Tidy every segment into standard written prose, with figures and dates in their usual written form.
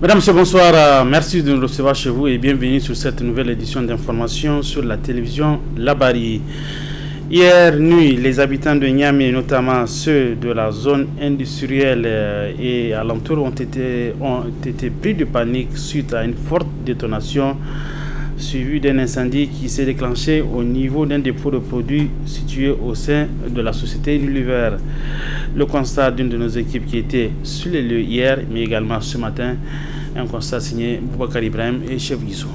Mesdames, Messieurs, bonsoir. Merci de nous recevoir chez vous et bienvenue sur cette nouvelle édition d'information sur la télévision Labari. Hier nuit, les habitants de Niamey, notamment ceux de la zone industrielle et alentour, ont été pris de panique suite à une forte détonation suivie d'un incendie qui s'est déclenché au niveau d'un dépôt de produits situé au sein de la société Unilever. Le constat d'une de nos équipes qui était sur les lieux hier, mais également ce matin, un constat signé Boubacar Ibrahim et Chef Guizou.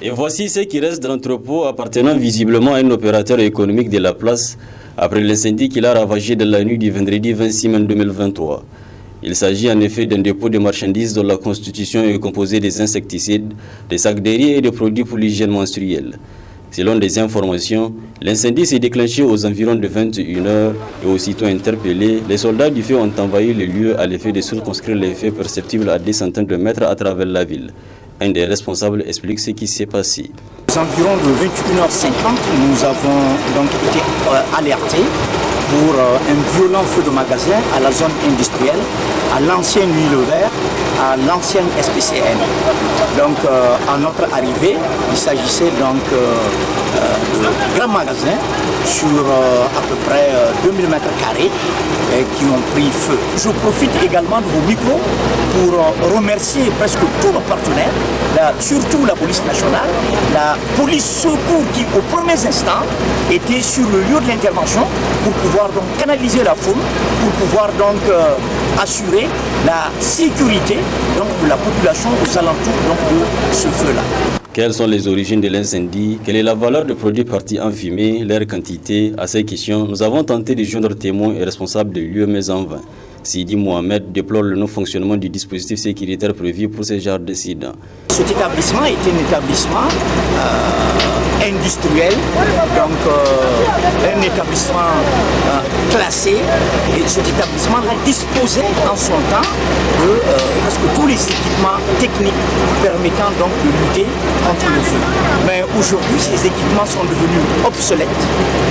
Et voici ce qui reste de l'entrepôt appartenant visiblement à un opérateur économique de la place après l'incendie qu'il a ravagé dans la nuit du vendredi 26 mai 2023. Il s'agit en effet d'un dépôt de marchandises dont la constitution est composée des insecticides, des sacs de riz et de produits pour l'hygiène menstruelle. Selon des informations, l'incendie s'est déclenché aux environs de 21h et aussitôt interpellés, les soldats du feu ont envahi le lieu à l'effet de circonscrire les faits perceptibles à des centaines de mètres à travers la ville. Un des responsables explique ce qui s'est passé. Aux environs de 21h50, nous avons donc été alertés pour un violent feu de magasin à la zone industrielle, à l'ancienne Unilever, à l'ancienne SPCN. Donc à notre arrivée, il s'agissait donc de grands magasins sur à peu près 2000 m² qui ont pris feu. Je profite également de vos micros pour remercier presque tous nos partenaires, surtout la police nationale, la police secours qui au premier instant était sur le lieu de l'intervention pour pouvoir donc canaliser la foule, pour pouvoir donc assurer la sécurité donc, de la population aux alentours donc, de ce feu-là. Quelles sont les origines de l'incendie? Quelle est la valeur des produits partis en fumée? Leur quantité? À ces questions, nous avons tenté de joindre témoins et responsables de lieux, mais en vain. Sidi Mohamed déplore le non-fonctionnement du dispositif sécuritaire prévu pour ce genre d'incident. Cet établissement est un établissement industriel, donc un établissement classé, et cet établissement a disposé en son temps de presque tous les équipements techniques permettant donc de lutter contre le feu. Mais aujourd'hui, ces équipements sont devenus obsolètes,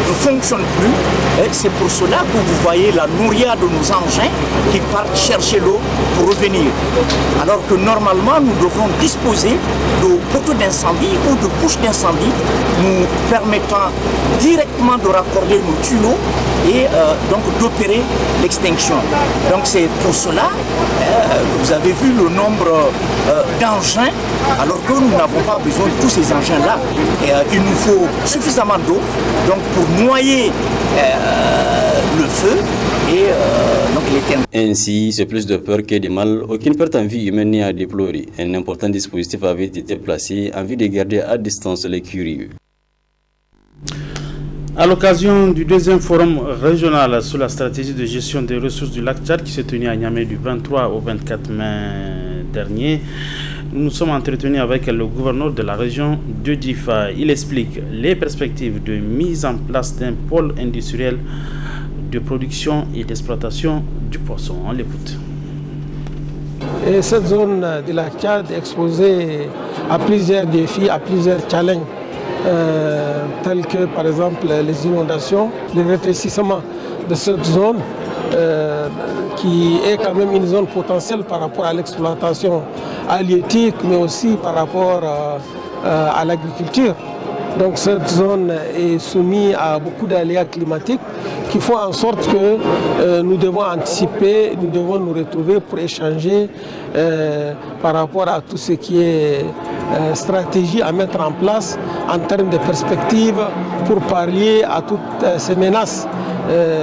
ne fonctionnent plus, et c'est pour cela que vous voyez la nourrière de nos engins qui partent chercher l'eau pour revenir. Alors que normalement, nous devrons disposer de poteaux d'incendie ou de couches d'incendie nous permettant directement de raccorder nos tuyaux et donc d'opérer l'extinction. Donc c'est pour cela que vous avez vu le nombre d'engins, alors que nous n'avons pas besoin de tous ces engins-là. Il nous faut suffisamment d'eau donc pour noyer le feu et donc l'éteindre. Ainsi, c'est plus de peur que de mal. Aucune perte en vie humaine n'est à déplorer. Un important dispositif avait été placé en vue de garder à distance les curieux. À l'occasion du deuxième forum régional sur la stratégie de gestion des ressources du lac Tchad qui s'est tenu à Niamey du 23 au 24 mai dernier, nous nous sommes entretenus avec le gouverneur de la région de Difa. Il explique les perspectives de mise en place d'un pôle industriel de production et d'exploitation du poisson. On l'écoute. Et cette zone de la Tchad est exposée à plusieurs défis, à plusieurs challenges, tels que par exemple les inondations, le rétrécissement de cette zone qui est quand même une zone potentielle par rapport à l'exploitation halieutique, mais aussi par rapport à l'agriculture. Donc cette zone est soumise à beaucoup d'aléas climatiques qui font en sorte que nous devons anticiper, nous devons nous retrouver pour échanger par rapport à tout ce qui est stratégie à mettre en place en termes de perspectives pour pallier à toutes ces menaces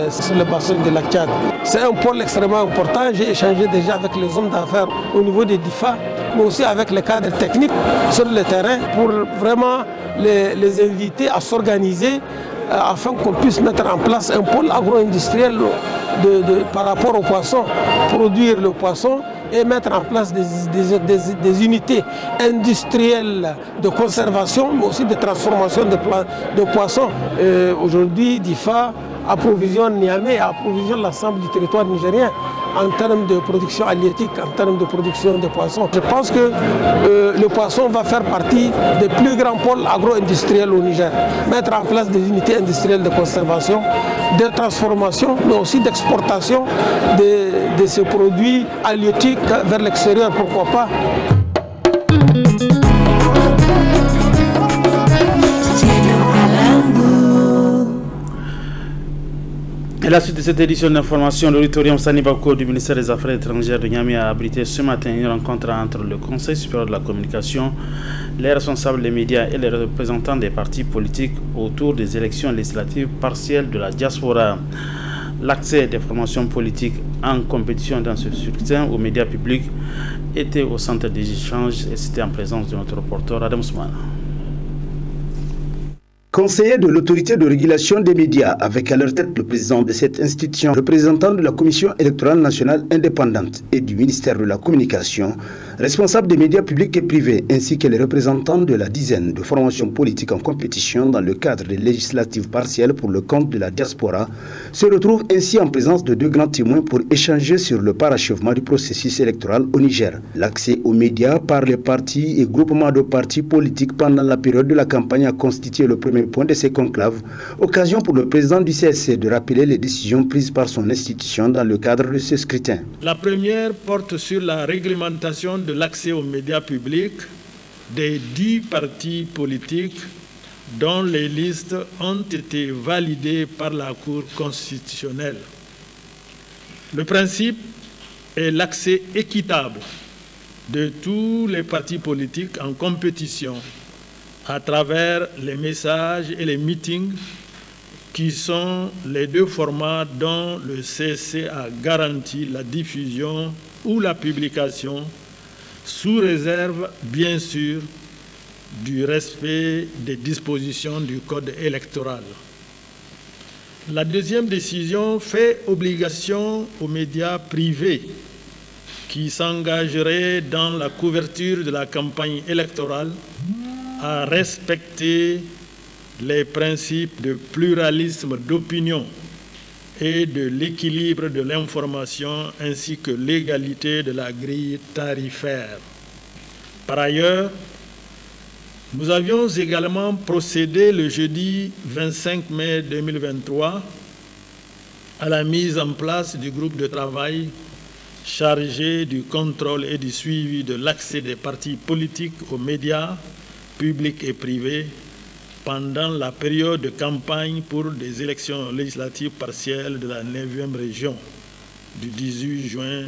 sur le bassin de la Tchad. C'est un pôle extrêmement important. J'ai échangé déjà avec les hommes d'affaires au niveau des DIFA, mais aussi avec les cadres techniques sur le terrain pour vraiment les inviter à s'organiser afin qu'on puisse mettre en place un pôle agro-industriel par rapport au poisson, produire le poisson et mettre en place des unités industrielles de conservation, mais aussi de transformation de poissons. Aujourd'hui, DIFA approvisionne Niamey, approvisionne l'ensemble du territoire nigérien en termes de production halieutique, en termes de production de poissons. Je pense que le poisson va faire partie des plus grands pôles agro-industriels au Niger. Mettre en place des unités industrielles de conservation, de transformation, mais aussi d'exportation de ces produits halieutiques vers l'extérieur, pourquoi pas. Et la suite de cette édition d'information, l'auditorium Sani Bako du ministère des Affaires étrangères de Niamey a abrité ce matin une rencontre entre le Conseil supérieur de la communication, les responsables des médias et les représentants des partis politiques autour des élections législatives partielles de la diaspora. L'accès des formations politiques en compétition dans ce scrutin aux médias publics était au centre des échanges et c'était en présence de notre reporter Adam Soumana. Conseiller de l'autorité de régulation des médias, avec à leur tête le président de cette institution, représentant de la Commission électorale nationale indépendante et du ministère de la Communication, responsable des médias publics et privés, ainsi que les représentants de la dizaine de formations politiques en compétition dans le cadre des législatives partielles pour le compte de la diaspora, se retrouvent ainsi en présence de deux grands témoins pour échanger sur le parachèvement du processus électoral au Niger. L'accès aux médias par les partis et groupements de partis politiques pendant la période de la campagne a constitué le premier point de ces conclaves, occasion pour le président du CSC de rappeler les décisions prises par son institution dans le cadre de ce scrutin. La première porte sur la réglementation de l'accès aux médias publics des 10 partis politiques dont les listes ont été validées par la Cour constitutionnelle. Le principe est l'accès équitable de tous les partis politiques en compétition à travers les messages et les meetings qui sont les deux formats dont le CSC a garanti la diffusion ou la publication sous réserve, bien sûr, du respect des dispositions du Code électoral. La deuxième décision fait obligation aux médias privés qui s'engageraient dans la couverture de la campagne électorale à respecter les principes de pluralisme d'opinion et de l'équilibre de l'information ainsi que l'égalité de la grille tarifaire. Par ailleurs, nous avions également procédé le jeudi 25 mai 2023 à la mise en place du groupe de travail chargé du contrôle et du suivi de l'accès des partis politiques aux médias publics et privés pendant la période de campagne pour des élections législatives partielles de la 9e région du 18 juin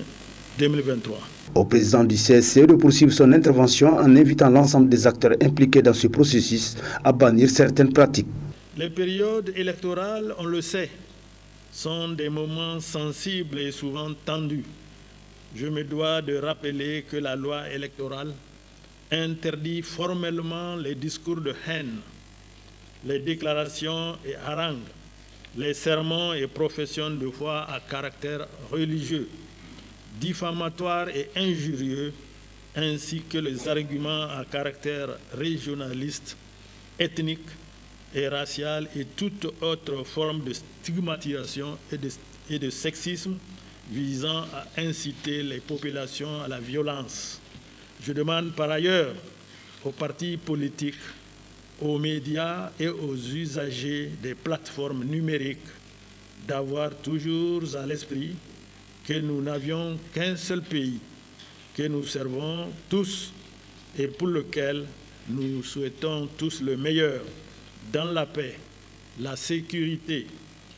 2023. Au président du CSC de poursuivre son intervention en invitant l'ensemble des acteurs impliqués dans ce processus à bannir certaines pratiques. Les périodes électorales, on le sait, sont des moments sensibles et souvent tendus. Je me dois de rappeler que la loi électorale interdit formellement les discours de haine, les déclarations et harangues, les sermons et professions de foi à caractère religieux, diffamatoires et injurieux, ainsi que les arguments à caractère régionaliste, ethnique et racial et toute autre forme de stigmatisation et de sexisme visant à inciter les populations à la violence. Je demande par ailleurs aux partis politiques, aux médias et aux usagers des plateformes numériques d'avoir toujours à l'esprit que nous n'avions qu'un seul pays, que nous servons tous et pour lequel nous souhaitons tous le meilleur dans la paix, la sécurité,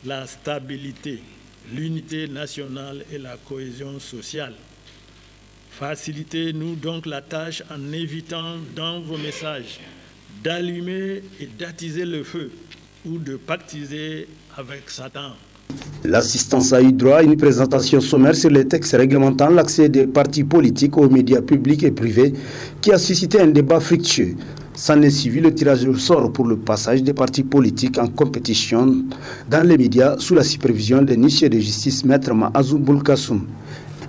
la stabilité, l'unité nationale et la cohésion sociale. Facilitez-nous donc la tâche en évitant dans vos messages d'allumer et d'attiser le feu ou de pactiser avec Satan. L'assistance a eu droit à une présentation sommaire sur les textes réglementant l'accès des partis politiques aux médias publics et privés qui a suscité un débat fructueux. S'en est suivi le tirage au sort pour le passage des partis politiques en compétition dans les médias sous la supervision de l'huissier de justice Maître Mahazou Boulkassoum.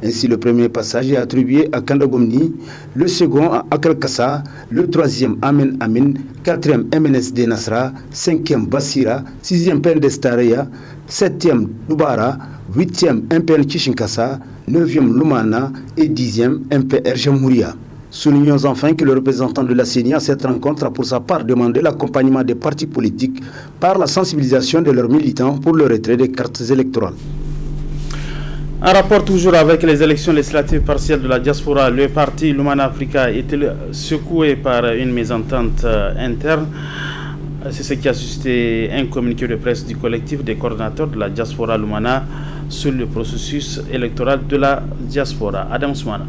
Ainsi, le premier passage est attribué à Kandagomni, le second à Akalkassa, le troisième Amen Amin, quatrième MNSD Nasra, cinquième Basira, sixième Pendestareya, septième Dubara, huitième MPN Kishinkassa, neuvième Lumana et dixième MPR Jamhouria. Soulignons enfin que le représentant de la CENI à cette rencontre a pour sa part demandé l'accompagnement des partis politiques par la sensibilisation de leurs militants pour le retrait des cartes électorales. En rapport toujours avec les élections législatives partielles de la diaspora, le parti Lumana Africa a été secoué par une mésentente interne. C'est ce qui a suscité un communiqué de presse du collectif des coordonnateurs de la diaspora Lumana sur le processus électoral de la diaspora. Adam Soumana.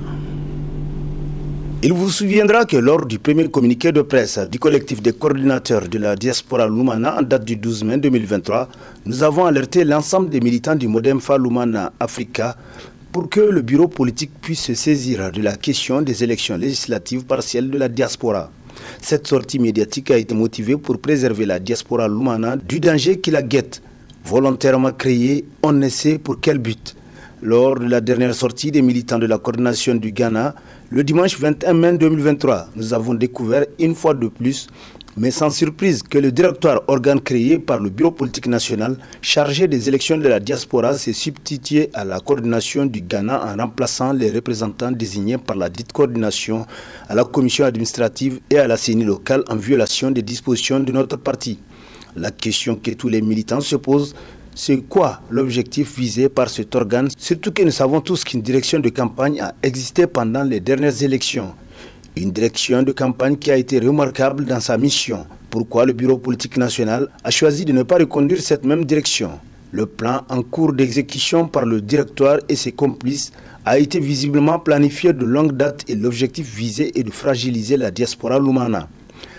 Il vous souviendra que lors du premier communiqué de presse du collectif des coordinateurs de la diaspora Lumana en date du 12 mai 2023, nous avons alerté l'ensemble des militants du Modemfa Lumana Africa pour que le bureau politique puisse se saisir de la question des élections législatives partielles de la diaspora. Cette sortie médiatique a été motivée pour préserver la diaspora Lumana du danger qui la guette. Volontairement créée, on ne sait pour quel but. Lors de la dernière sortie des militants de la coordination du Ghana, le dimanche 21 mai 2023, nous avons découvert une fois de plus, mais sans surprise, que le directoire, organe créé par le Bureau politique national chargé des élections de la diaspora, s'est substitué à la coordination du Ghana en remplaçant les représentants désignés par la dite coordination à la commission administrative et à la CENI locale en violation des dispositions de notre parti. La question que tous les militants se posent, c'est quoi l'objectif visé par cet organe, surtout que nous savons tous qu'une direction de campagne a existé pendant les dernières élections. Une direction de campagne qui a été remarquable dans sa mission. Pourquoi le Bureau politique national a choisi de ne pas reconduire cette même direction? Le plan en cours d'exécution par le directoire et ses complices a été visiblement planifié de longue date et l'objectif visé est de fragiliser la diaspora Lumana.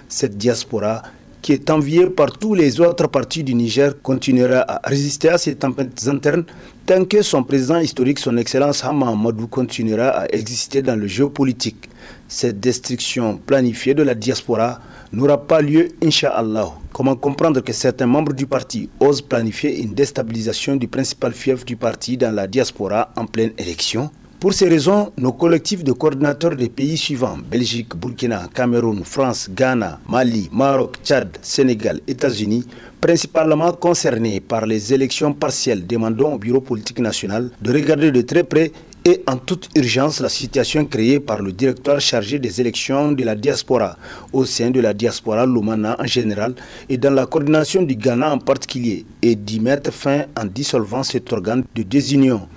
Cette diaspora, qui est envié par tous les autres partis du Niger, continuera à résister à ces tempêtes internes tant que son président historique, son Excellence Hama Amadou, continuera à exister dans le jeu politique. Cette destruction planifiée de la diaspora n'aura pas lieu, Inch'Allah. Comment comprendre que certains membres du parti osent planifier une déstabilisation du principal fief du parti dans la diaspora en pleine élection? Pour ces raisons, nos collectifs de coordinateurs des pays suivants, Belgique, Burkina, Cameroun, France, Ghana, Mali, Maroc, Tchad, Sénégal, États-Unis, principalement concernés par les élections partielles, demandons au Bureau politique national de regarder de très près et en toute urgence la situation créée par le directeur chargé des élections de la diaspora, au sein de la diaspora Lumana en général et dans la coordination du Ghana en particulier, et d'y mettre fin en dissolvant cet organe de désunion.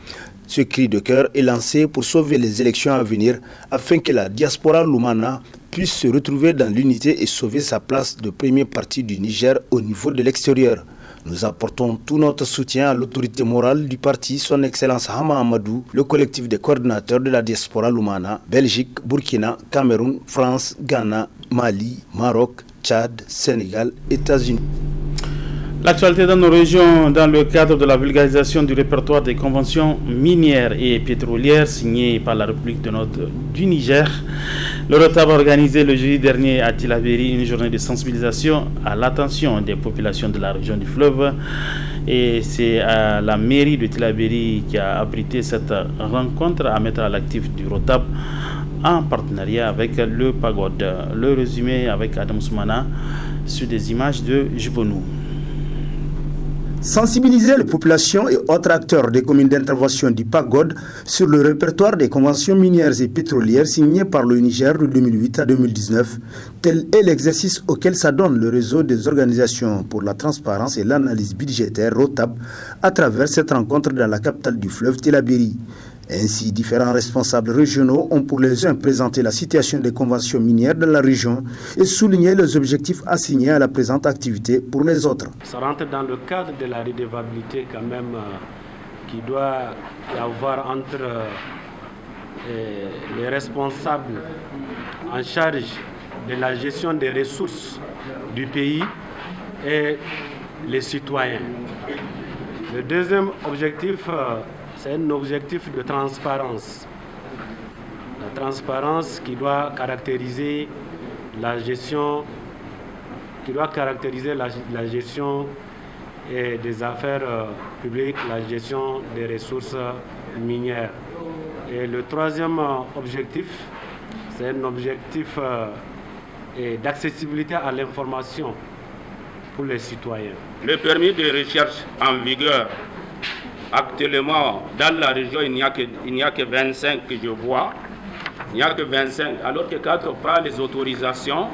Ce cri de cœur est lancé pour sauver les élections à venir afin que la diaspora Lumana puisse se retrouver dans l'unité et sauver sa place de premier parti du Niger au niveau de l'extérieur. Nous apportons tout notre soutien à l'autorité morale du parti, son Excellence Hama Amadou, le collectif des coordinateurs de la diaspora Lumana, Belgique, Burkina, Cameroun, France, Ghana, Mali, Maroc, Tchad, Sénégal, États-Unis. L'actualité dans nos régions, dans le cadre de la vulgarisation du répertoire des conventions minières et pétrolières signées par la République du Niger, le ROTAB a organisé le jeudi dernier à Tillabéri une journée de sensibilisation à l'attention des populations de la région du fleuve. Et c'est à la mairie de Tillabéri qui a abrité cette rencontre à mettre à l'actif du ROTAB en partenariat avec le Pagode. Le résumé avec Adam Soumana sur des images de Jubonou. Sensibiliser les populations et autres acteurs des communes d'intervention du Pagode sur le répertoire des conventions minières et pétrolières signées par le Niger de 2008 à 2019, tel est l'exercice auquel s'adonne le réseau des organisations pour la transparence et l'analyse budgétaire ROTAB à travers cette rencontre dans la capitale du fleuve Tillabéri. Ainsi, différents responsables régionaux ont pour les uns présenté la situation des conventions minières dans la région et souligné les objectifs assignés à la présente activité pour les autres. Ça rentre dans le cadre de la redevabilité quand même qui doit y avoir entre les responsables en charge de la gestion des ressources du pays et les citoyens. Le deuxième objectif, c'est un objectif de transparence. La transparence qui doit caractériser la gestion, des affaires publiques, la gestion des ressources minières. Et le troisième objectif, c'est un objectif d'accessibilité à l'information pour les citoyens. Le permis de recherche en vigueur, actuellement, dans la région, il n'y a que 25 que je vois. Il n'y a que 25, alors que quand on prend les autorisations,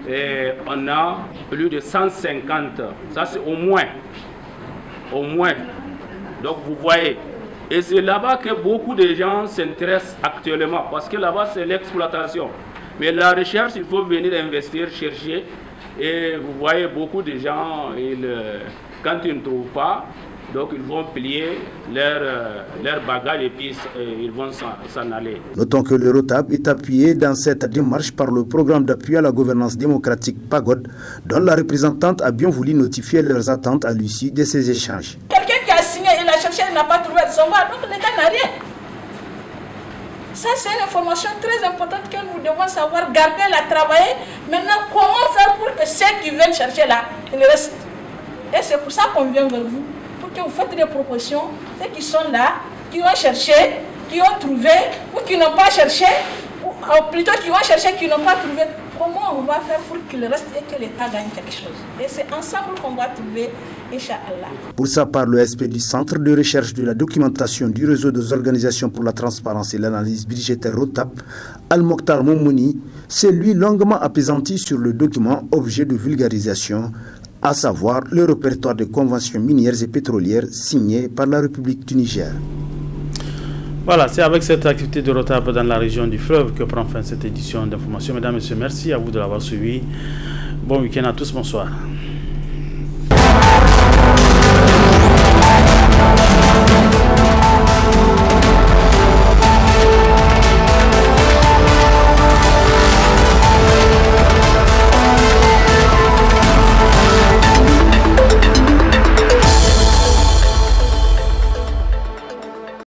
on a plus de 150. Ça, c'est au moins. Au moins. Donc, vous voyez. Et c'est là-bas que beaucoup de gens s'intéressent actuellement, parce que là-bas, c'est l'exploitation. Mais la recherche, il faut venir investir, chercher. Et vous voyez, beaucoup de gens, quand ils ne trouvent pas, donc ils vont plier leur bagage et puis ils vont s'en aller. Notons que le ROTAP est appuyé dans cette démarche par le programme d'appui à la gouvernance démocratique PAGOD, dont la représentante a bien voulu notifier leurs attentes à l'issue de ces échanges. Quelqu'un qui a signé, il a cherché, il n'a pas trouvé son bar, donc l'État n'a rien. Ça, c'est une information très importante que nous devons savoir garder, la travailler. Maintenant, comment faire pour que ceux qui viennent chercher là, ils restent. Et c'est pour ça qu'on vient vers vous. Que vous faites des propositions, ceux qui sont là, qui ont cherché, qui ont trouvé, ou qui n'ont pas cherché, ou plutôt qui ont cherché, qui n'ont pas trouvé. Comment on va faire pour qu'il reste et que l'État gagne quelque chose? Et c'est ensemble qu'on va trouver, Inch'Allah. Pour sa part, le SP du Centre de recherche de la documentation du réseau des organisations pour la transparence et l'analyse budgétaire ROTAP, Al-Mokhtar Moumouni, s'est lui longuement apaisanti sur le document objet de vulgarisation, à savoir le répertoire de conventions minières et pétrolières signé par la République du Niger. Voilà, c'est avec cette activité de ROTAP dans la région du fleuve que prend fin cette édition d'information. Mesdames et messieurs, merci à vous de l'avoir suivi. Bon week-end à tous, bonsoir.